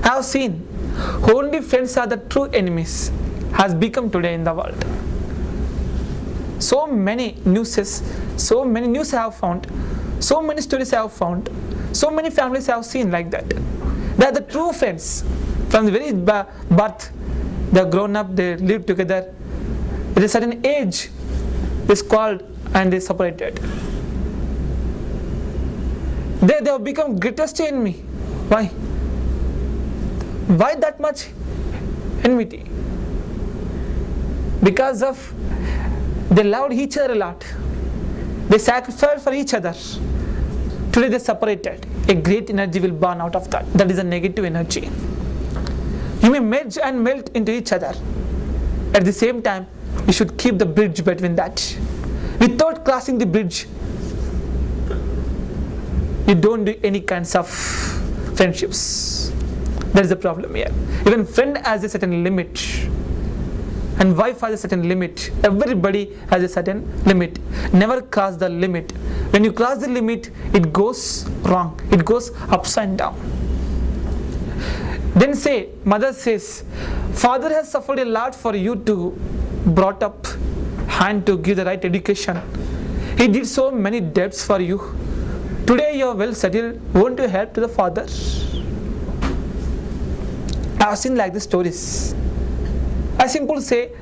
I have seen only friends are the true enemies has become today in the world. So many news I have found, so many stories I have found, so many families I have seen like that. They are the true friends. From the very birth, they are grown up, they live together. At a certain age, they squalled and they separated. They have become greatest enemy. Why? Why that much enmity? Because of they loved each other a lot. They sacrificed for each other. Today they separated. A great energy will burn out of that. That is a negative energy. You may merge and melt into each other. At the same time, you should keep the bridge between that. Without crossing the bridge, you don't do any kinds of friendships. That is the problem here. Even friend has a certain limit, and wife has a certain limit. Everybody has a certain limit. Never cross the limit. When you cross the limit, it goes wrong. It goes upside down. Then mother says, father has suffered a lot for you to brought up and to give the right education. He did so many debts for you. Today you are well settled. Won't you help to the father? I have seen like the stories. I simply say,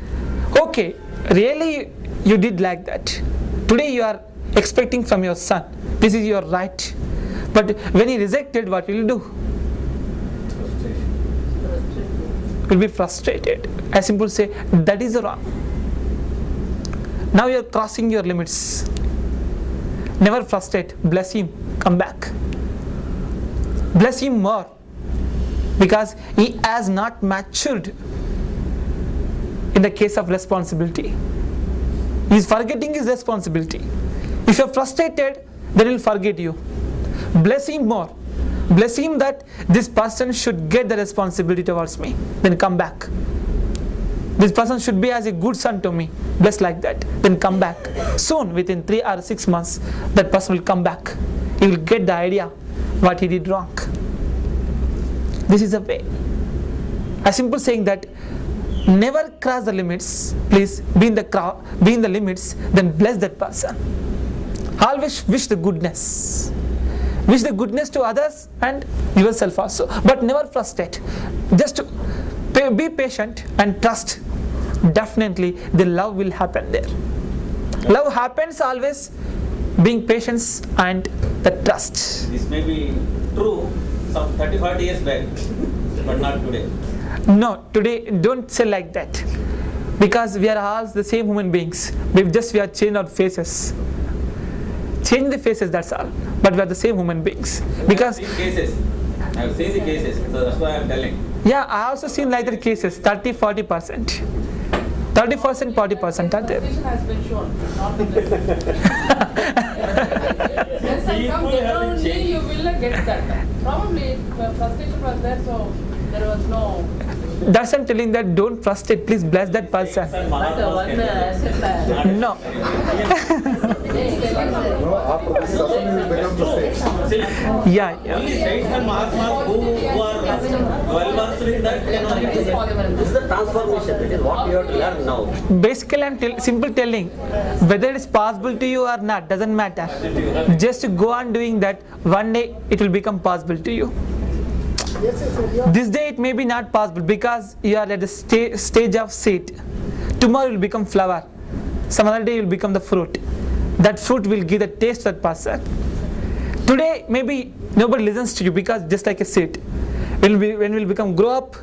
okay, really you did like that. Today you are expecting from your son. This is your right. But when he rejected, what will you do? Will be frustrated. I simply say, that is wrong. Now you are crossing your limits. Never frustrate. Bless him. Come back. Bless him more. Because he has not matured in the case of responsibility. He is forgetting his responsibility. If you are frustrated, then he will forget you. Bless him more. Bless him that this person should get the responsibility towards me. Then come back. This person should be as a good son to me. Bless like that. Then come back. Soon, within 3 or 6 months, that person will come back. He will get the idea what he did wrong. This is the way. I simply saying that never cross the limits. Please be in the limits. Then bless that person. Always wish the goodness. Wish the goodness to others and yourself also. But never frustrate. Just be patient and trust. Definitely the love will happen there. Love happens always being patient and the trust. This may be true some 30-40 years back, but not today. No, today don't say like that. Because we are all the same human beings. We are changed our faces. Change the faces, that's all. But we are the same human beings. Because I have seen the cases, so that's why I am telling. Yeah, I also seen like the cases, 30-40%. 30%, 40% are there. Frustration has been shown, not in this. When some come genuinely, you will not get that. Probably frustration was there, so there was no. That's I'm telling that don't frustrate, please bless that person. No. After this session, you will become the same. Yeah. Only saints and Mahatmas who are well versed in that cannot. This is the transformation. It is what you have to learn now. Basically, I'm simply telling whether it is possible to you or not doesn't matter. Just go on doing that. One day it will become possible to you. This day it may be not possible because you are at the stage of seed. Tomorrow you will become flower. Some other day you will become the fruit. That fruit will give the taste to that person. Today maybe nobody listens to you because just like a seed. When we become grow up,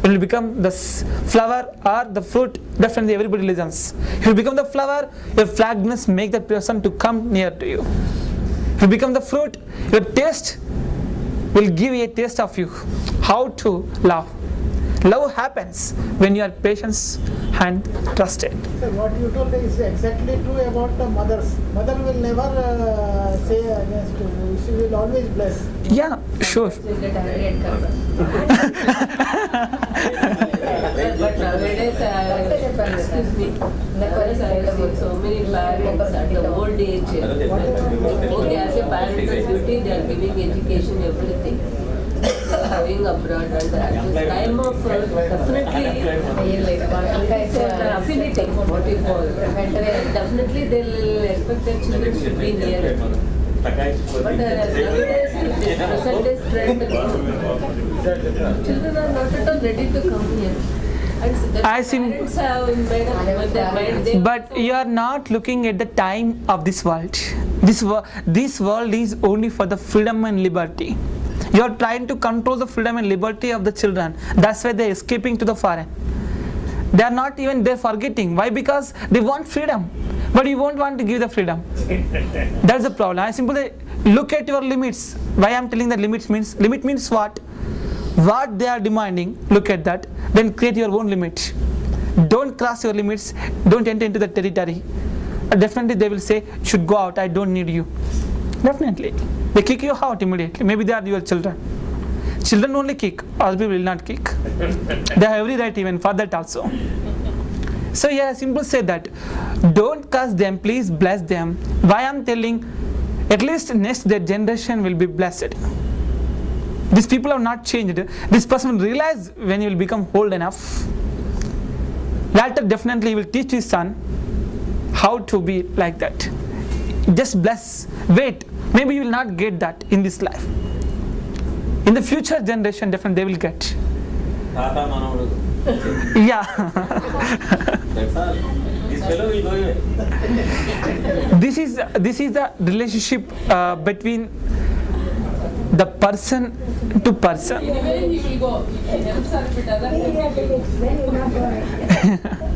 when we become the flower or the fruit, definitely everybody listens. If you become the flower, your fragrance make that person to come near to you. If you become the fruit, your taste will give you a taste of you. How to love. Love happens when you are patient and trusted. Sir, what you told is exactly true about the mothers. Mother will never say against you. She will always bless. Yeah, sure. But nowadays, excuse me, nowadays I have seen so many parents at the old age. Okay, as a parent of duty, they are giving education, everything. going abroad and at this time of definitely affinity, what you call, definitely they'll expect their children to be near. But nowadays, this present day trend, children are not at all ready to come here. And the parents have made up their mind. But you are not looking at the time of this world. This world is only for the freedom and liberty. You are trying to control the freedom and liberty of the children. That's why they are escaping to the foreign. They are not even there forgetting. Why? Because they want freedom. But you won't want to give the freedom. That's the problem. I simply look at your limits. Why I am telling that limit means what? What they are demanding, look at that. Then create your own limit. Don't cross your limits. Don't enter into the territory. Definitely they will say, should go out, I don't need you. Definitely. They kick you out immediately. Maybe they are your children. Children only kick, other people will not kick. They have every right even for that also. So yeah, simple say that. Don't curse them, please bless them. Why I am telling, at least next their generation will be blessed. These people have not changed. This person will realize when he will become old enough. Later definitely he will teach his son how to be like that. Just bless. Wait. Maybe you will not get that in this life. In the future generation, definitely they will get. Tata Manavudu. Yeah. That's all. This fellow will go away. This is the relationship between the person to person. Anyway, he will go. If he helps or if he doesn't, he will go.